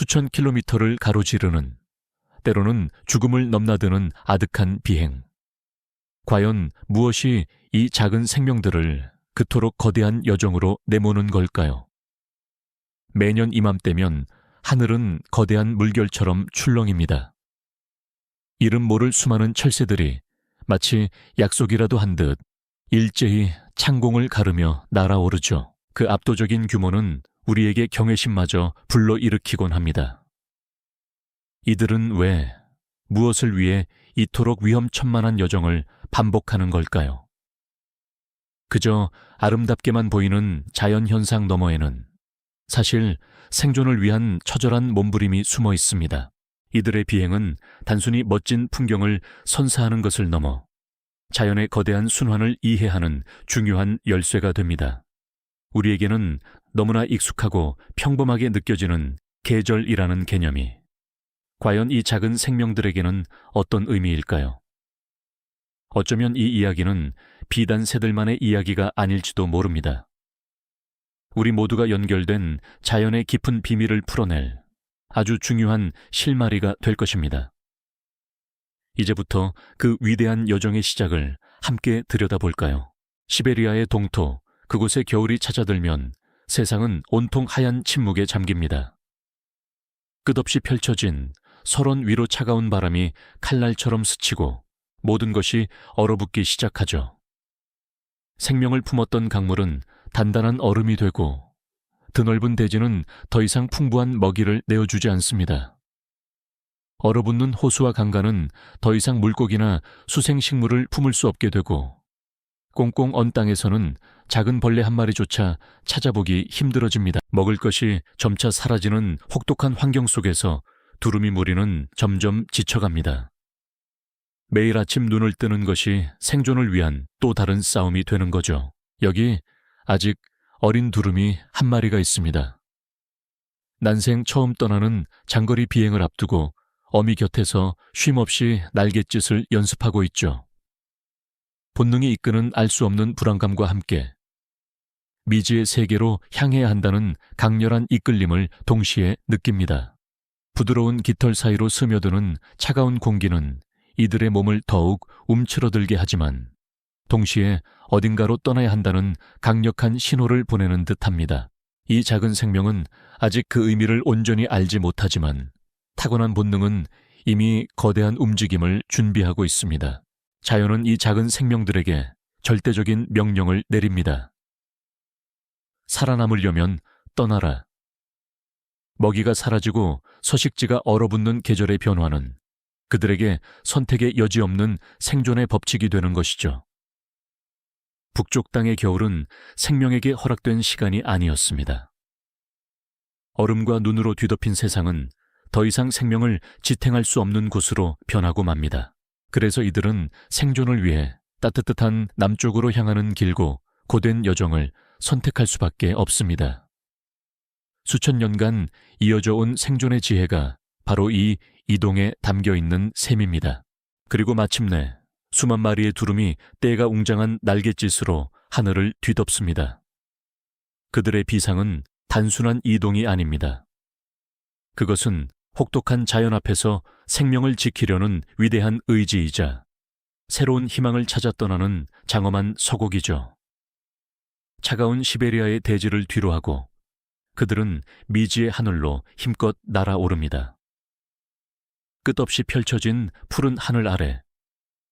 수천 킬로미터를 가로지르는, 때로는 죽음을 넘나드는 아득한 비행. 과연 무엇이 이 작은 생명들을 그토록 거대한 여정으로 내모는 걸까요? 매년 이맘때면 하늘은 거대한 물결처럼 출렁입니다. 이름 모를 수많은 철새들이 마치 약속이라도 한 듯 일제히 창공을 가르며 날아오르죠. 그 압도적인 규모는 우리에게 경외심마저 불러일으키곤 합니다. 이들은 왜, 무엇을 위해 이토록 위험천만한 여정을 반복하는 걸까요? 그저 아름답게만 보이는 자연현상 너머에는 사실 생존을 위한 처절한 몸부림이 숨어 있습니다. 이들의 비행은 단순히 멋진 풍경을 선사하는 것을 넘어 자연의 거대한 순환을 이해하는 중요한 열쇠가 됩니다. 우리에게는 너무나 익숙하고 평범하게 느껴지는 계절이라는 개념이 과연 이 작은 생명들에게는 어떤 의미일까요? 어쩌면 이 이야기는 비단 새들만의 이야기가 아닐지도 모릅니다. 우리 모두가 연결된 자연의 깊은 비밀을 풀어낼 아주 중요한 실마리가 될 것입니다. 이제부터 그 위대한 여정의 시작을 함께 들여다볼까요? 시베리아의 동토, 그곳에 겨울이 찾아들면 세상은 온통 하얀 침묵에 잠깁니다. 끝없이 펼쳐진 설원 위로 차가운 바람이 칼날처럼 스치고 모든 것이 얼어붙기 시작하죠. 생명을 품었던 강물은 단단한 얼음이 되고 드넓은 대지는 더 이상 풍부한 먹이를 내어주지 않습니다. 얼어붙는 호수와 강가는 더 이상 물고기나 수생식물을 품을 수 없게 되고 꽁꽁 언 땅에서는 작은 벌레 한 마리조차 찾아보기 힘들어집니다. 먹을 것이 점차 사라지는 혹독한 환경 속에서 두루미 무리는 점점 지쳐갑니다. 매일 아침 눈을 뜨는 것이 생존을 위한 또 다른 싸움이 되는 거죠. 여기 아직 어린 두루미 한 마리가 있습니다. 난생 처음 떠나는 장거리 비행을 앞두고 어미 곁에서 쉼없이 날갯짓을 연습하고 있죠. 본능이 이끄는 알 수 없는 불안감과 함께 미지의 세계로 향해야 한다는 강렬한 이끌림을 동시에 느낍니다. 부드러운 깃털 사이로 스며드는 차가운 공기는 이들의 몸을 더욱 움츠러들게 하지만 동시에 어딘가로 떠나야 한다는 강력한 신호를 보내는 듯합니다. 이 작은 생명은 아직 그 의미를 온전히 알지 못하지만 타고난 본능은 이미 거대한 움직임을 준비하고 있습니다. 자연은 이 작은 생명들에게 절대적인 명령을 내립니다. 살아남으려면 떠나라. 먹이가 사라지고 서식지가 얼어붙는 계절의 변화는 그들에게 선택의 여지 없는 생존의 법칙이 되는 것이죠. 북쪽 땅의 겨울은 생명에게 허락된 시간이 아니었습니다. 얼음과 눈으로 뒤덮인 세상은 더 이상 생명을 지탱할 수 없는 곳으로 변하고 맙니다. 그래서 이들은 생존을 위해 따뜻한 남쪽으로 향하는 길고 고된 여정을 선택할 수밖에 없습니다. 수천 년간 이어져 온 생존의 지혜가 바로 이 이동에 담겨 있는 셈입니다. 그리고 마침내 수만 마리의 두루미 때가 웅장한 날갯짓으로 하늘을 뒤덮습니다. 그들의 비상은 단순한 이동이 아닙니다. 그것은 혹독한 자연 앞에서 생명을 지키려는 위대한 의지이자 새로운 희망을 찾아 떠나는 장엄한 서곡이죠. 차가운 시베리아의 대지를 뒤로하고 그들은 미지의 하늘로 힘껏 날아오릅니다. 끝없이 펼쳐진 푸른 하늘 아래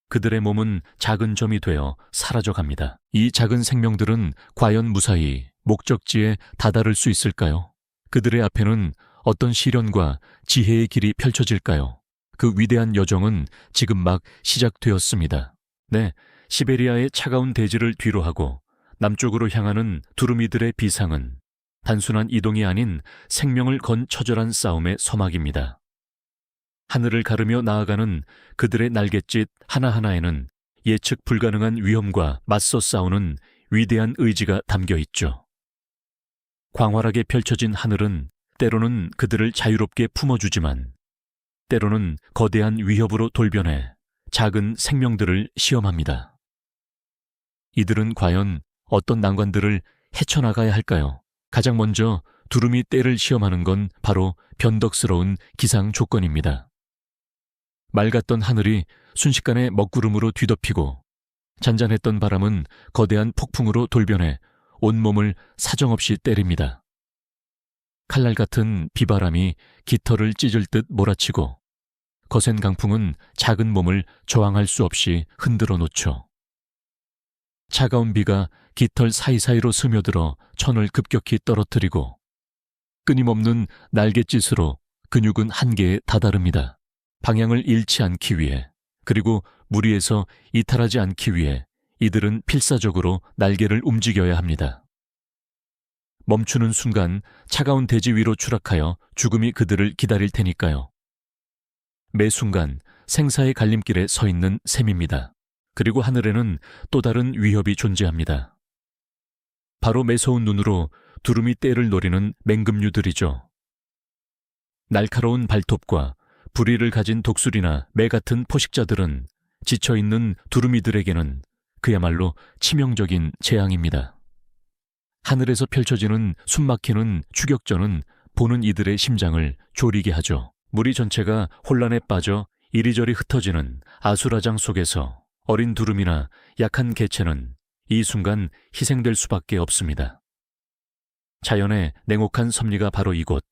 그들의 몸은 작은 점이 되어 사라져갑니다. 이 작은 생명들은 과연 무사히 목적지에 다다를 수 있을까요? 그들의 앞에는 어떤 시련과 지혜의 길이 펼쳐질까요? 그 위대한 여정은 지금 막 시작되었습니다. 네, 시베리아의 차가운 대지를 뒤로하고 남쪽으로 향하는 두루미들의 비상은 단순한 이동이 아닌 생명을 건 처절한 싸움의 서막입니다. 하늘을 가르며 나아가는 그들의 날갯짓 하나하나에는 예측 불가능한 위험과 맞서 싸우는 위대한 의지가 담겨 있죠. 광활하게 펼쳐진 하늘은 때로는 그들을 자유롭게 품어주지만 때로는 거대한 위협으로 돌변해 작은 생명들을 시험합니다. 이들은 과연 어떤 난관들을 헤쳐나가야 할까요? 가장 먼저 두루미 떼를 시험하는 건 바로 변덕스러운 기상 조건입니다. 맑았던 하늘이 순식간에 먹구름으로 뒤덮이고 잔잔했던 바람은 거대한 폭풍으로 돌변해 온몸을 사정없이 때립니다. 칼날 같은 비바람이 깃털을 찢을 듯 몰아치고 거센 강풍은 작은 몸을 저항할 수 없이 흔들어 놓죠. 차가운 비가 깃털 사이사이로 스며들어 천을 급격히 떨어뜨리고 끊임없는 날갯짓으로 근육은 한계에 다다릅니다. 방향을 잃지 않기 위해, 그리고 무리에서 이탈하지 않기 위해 이들은 필사적으로 날개를 움직여야 합니다. 멈추는 순간 차가운 대지 위로 추락하여 죽음이 그들을 기다릴 테니까요. 매 순간 생사의 갈림길에 서 있는 셈입니다. 그리고 하늘에는 또 다른 위협이 존재합니다. 바로 매서운 눈으로 두루미 떼를 노리는 맹금류들이죠. 날카로운 발톱과 부리를 가진 독수리나 매 같은 포식자들은 지쳐있는 두루미들에게는 그야말로 치명적인 재앙입니다. 하늘에서 펼쳐지는 숨막히는 추격전은 보는 이들의 심장을 졸이게 하죠. 무리 전체가 혼란에 빠져 이리저리 흩어지는 아수라장 속에서 어린 두루미나 약한 개체는 이 순간 희생될 수밖에 없습니다. 자연의 냉혹한 섭리가 바로 이곳,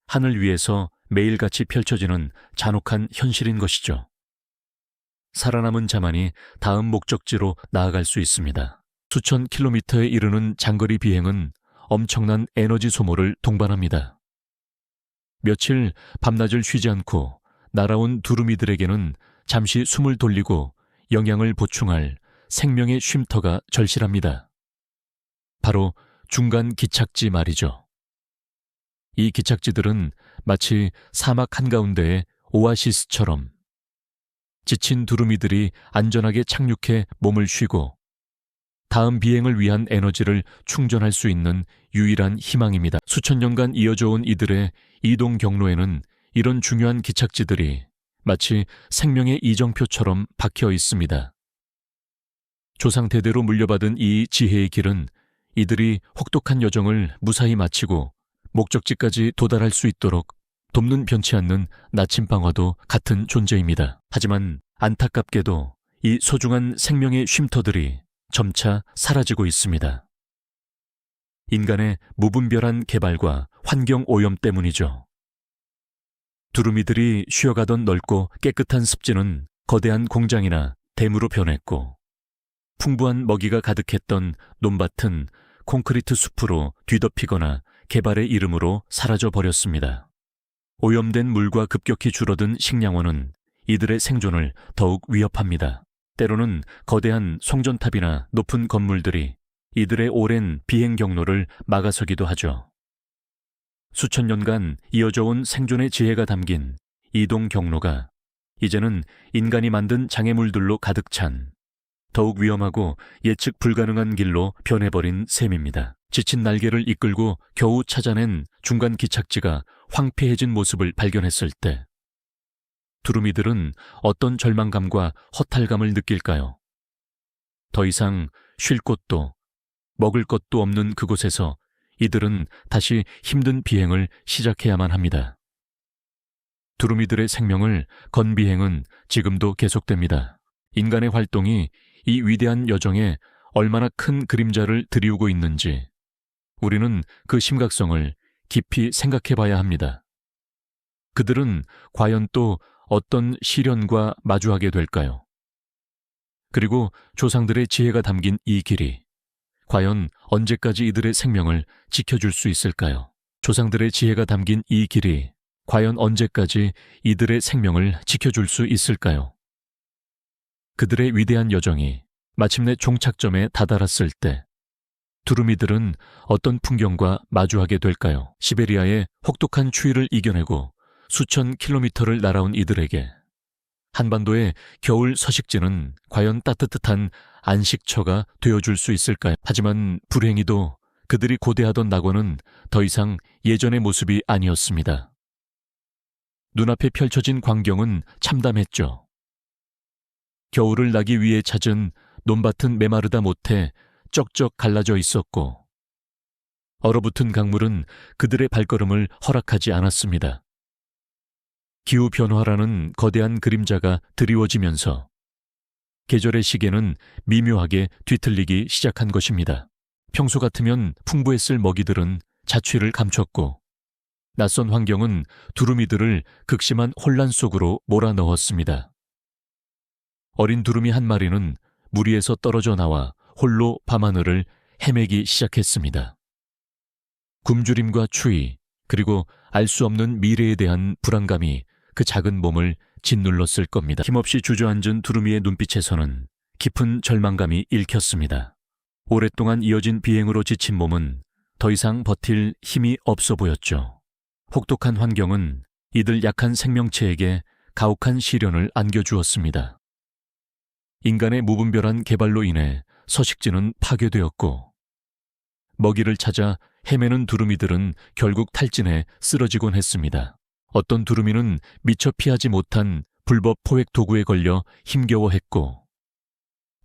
하늘 위에서 매일같이 펼쳐지는 잔혹한 현실인 것이죠. 살아남은 자만이 다음 목적지로 나아갈 수 있습니다. 수천 킬로미터에 이르는 장거리 비행은 엄청난 에너지 소모를 동반합니다. 며칠 밤낮을 쉬지 않고 날아온 두루미들에게는 잠시 숨을 돌리고 영양을 보충할 생명의 쉼터가 절실합니다. 바로 중간 기착지 말이죠. 이 기착지들은 마치 사막 한가운데의 오아시스처럼 지친 두루미들이 안전하게 착륙해 몸을 쉬고 다음 비행을 위한 에너지를 충전할 수 있는 유일한 희망입니다. 수천 년간 이어져 온 이들의 이동 경로에는 이런 중요한 기착지들이 마치 생명의 이정표처럼 박혀 있습니다. 조상 대대로 물려받은 이 지혜의 길은 이들이 혹독한 여정을 무사히 마치고 목적지까지 도달할 수 있도록 돕는 변치 않는 나침방화도 같은 존재입니다. 하지만 안타깝게도 이 소중한 생명의 쉼터들이 점차 사라지고 있습니다. 인간의 무분별한 개발과 환경 오염 때문이죠. 두루미들이 쉬어가던 넓고 깨끗한 습지는 거대한 공장이나 댐으로 변했고 풍부한 먹이가 가득했던 논밭은 콘크리트 숲으로 뒤덮이거나 개발의 이름으로 사라져 버렸습니다. 오염된 물과 급격히 줄어든 식량원은 이들의 생존을 더욱 위협합니다. 때로는 거대한 송전탑이나 높은 건물들이 이들의 오랜 비행 경로를 막아서기도 하죠. 수천 년간 이어져 온 생존의 지혜가 담긴 이동 경로가 이제는 인간이 만든 장애물들로 가득 찬 더욱 위험하고 예측 불가능한 길로 변해버린 셈입니다. 지친 날개를 이끌고 겨우 찾아낸 중간 기착지가 황폐해진 모습을 발견했을 때 두루미들은 어떤 절망감과 허탈감을 느낄까요? 더 이상 쉴 곳도 먹을 것도 없는 그곳에서 이들은 다시 힘든 비행을 시작해야만 합니다. 두루미들의 생명을 건 비행은 지금도 계속됩니다. 인간의 활동이 이 위대한 여정에 얼마나 큰 그림자를 드리우고 있는지 우리는 그 심각성을 깊이 생각해 봐야 합니다. 그들은 과연 또 어떤 시련과 마주하게 될까요? 그리고 조상들의 지혜가 담긴 이 길이 과연 언제까지 이들의 생명을 지켜줄 수 있을까요? 조상들의 지혜가 담긴 이 길이 과연 언제까지 이들의 생명을 지켜줄 수 있을까요? 그들의 위대한 여정이 마침내 종착점에 다다랐을 때 두루미들은 어떤 풍경과 마주하게 될까요? 시베리아의 혹독한 추위를 이겨내고 수천 킬로미터를 날아온 이들에게 한반도의 겨울 서식지는 과연 따뜻한 안식처가 되어줄 수 있을까요? 하지만 불행히도 그들이 고대하던 낙원은 더 이상 예전의 모습이 아니었습니다. 눈앞에 펼쳐진 광경은 참담했죠. 겨울을 나기 위해 찾은 논밭은 메마르다 못해 쩍쩍 갈라져 있었고 얼어붙은 강물은 그들의 발걸음을 허락하지 않았습니다. 기후변화라는 거대한 그림자가 드리워지면서 계절의 시계는 미묘하게 뒤틀리기 시작한 것입니다. 평소 같으면 풍부했을 먹이들은 자취를 감췄고 낯선 환경은 두루미들을 극심한 혼란 속으로 몰아넣었습니다. 어린 두루미 한 마리는 무리에서 떨어져 나와 홀로 밤하늘을 헤매기 시작했습니다. 굶주림과 추위, 그리고 알 수 없는 미래에 대한 불안감이 그 작은 몸을 짓눌렀을 겁니다. 힘없이 주저앉은 두루미의 눈빛에서는 깊은 절망감이 읽혔습니다. 오랫동안 이어진 비행으로 지친 몸은 더 이상 버틸 힘이 없어 보였죠. 혹독한 환경은 이들 약한 생명체에게 가혹한 시련을 안겨주었습니다. 인간의 무분별한 개발로 인해 서식지는 파괴되었고 먹이를 찾아 헤매는 두루미들은 결국 탈진해 쓰러지곤 했습니다. 어떤 두루미는 미처 피하지 못한 불법 포획 도구에 걸려 힘겨워했고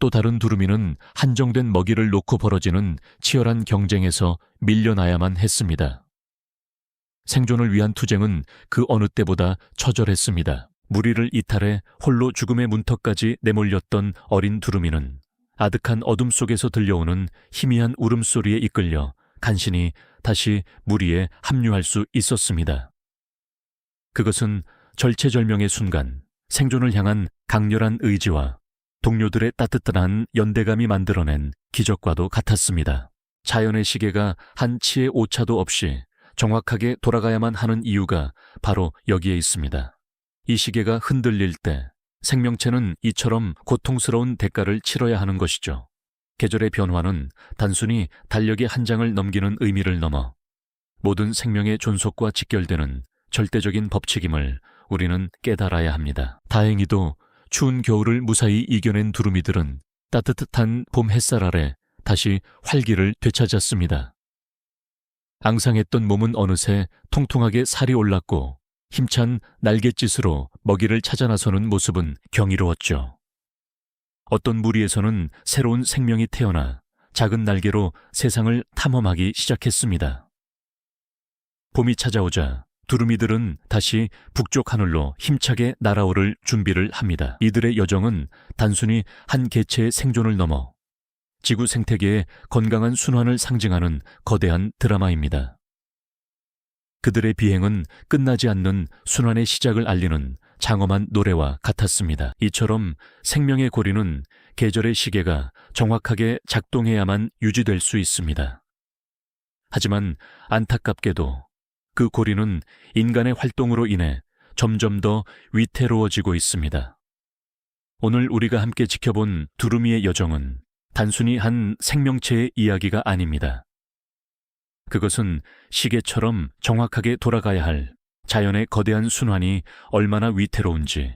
또 다른 두루미는 한정된 먹이를 놓고 벌어지는 치열한 경쟁에서 밀려나야만 했습니다. 생존을 위한 투쟁은 그 어느 때보다 처절했습니다. 무리를 이탈해 홀로 죽음의 문턱까지 내몰렸던 어린 두루미는 아득한 어둠 속에서 들려오는 희미한 울음소리에 이끌려 간신히 다시 무리에 합류할 수 있었습니다. 그것은 절체절명의 순간 생존을 향한 강렬한 의지와 동료들의 따뜻한 연대감이 만들어낸 기적과도 같았습니다. 자연의 시계가 한 치의 오차도 없이 정확하게 돌아가야만 하는 이유가 바로 여기에 있습니다. 이 시계가 흔들릴 때 생명체는 이처럼 고통스러운 대가를 치러야 하는 것이죠. 계절의 변화는 단순히 달력의 한 장을 넘기는 의미를 넘어 모든 생명의 존속과 직결되는 절대적인 법칙임을 우리는 깨달아야 합니다. 다행히도 추운 겨울을 무사히 이겨낸 두루미들은 따뜻한 봄 햇살 아래 다시 활기를 되찾았습니다. 앙상했던 몸은 어느새 통통하게 살이 올랐고 힘찬 날갯짓으로 먹이를 찾아 나서는 모습은 경이로웠죠. 어떤 무리에서는 새로운 생명이 태어나 작은 날개로 세상을 탐험하기 시작했습니다. 봄이 찾아오자 두루미들은 다시 북쪽 하늘로 힘차게 날아오를 준비를 합니다. 이들의 여정은 단순히 한 개체의 생존을 넘어 지구 생태계의 건강한 순환을 상징하는 거대한 드라마입니다. 그들의 비행은 끝나지 않는 순환의 시작을 알리는 장엄한 노래와 같았습니다. 이처럼 생명의 고리는 계절의 시계가 정확하게 작동해야만 유지될 수 있습니다. 하지만 안타깝게도 그 고리는 인간의 활동으로 인해 점점 더 위태로워지고 있습니다. 오늘 우리가 함께 지켜본 두루미의 여정은 단순히 한 생명체의 이야기가 아닙니다. 그것은 시계처럼 정확하게 돌아가야 할 자연의 거대한 순환이 얼마나 위태로운지,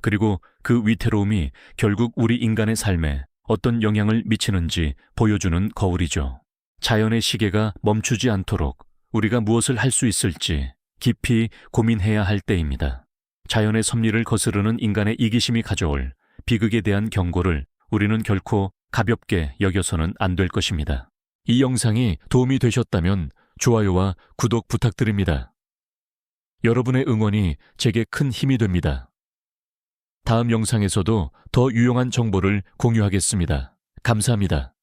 그리고 그 위태로움이 결국 우리 인간의 삶에 어떤 영향을 미치는지 보여주는 거울이죠. 자연의 시계가 멈추지 않도록 우리가 무엇을 할 수 있을지 깊이 고민해야 할 때입니다. 자연의 섭리를 거스르는 인간의 이기심이 가져올 비극에 대한 경고를 우리는 결코 가볍게 여겨서는 안 될 것입니다. 이 영상이 도움이 되셨다면 좋아요와 구독 부탁드립니다. 여러분의 응원이 제게 큰 힘이 됩니다. 다음 영상에서도 더 유용한 정보를 공유하겠습니다. 감사합니다.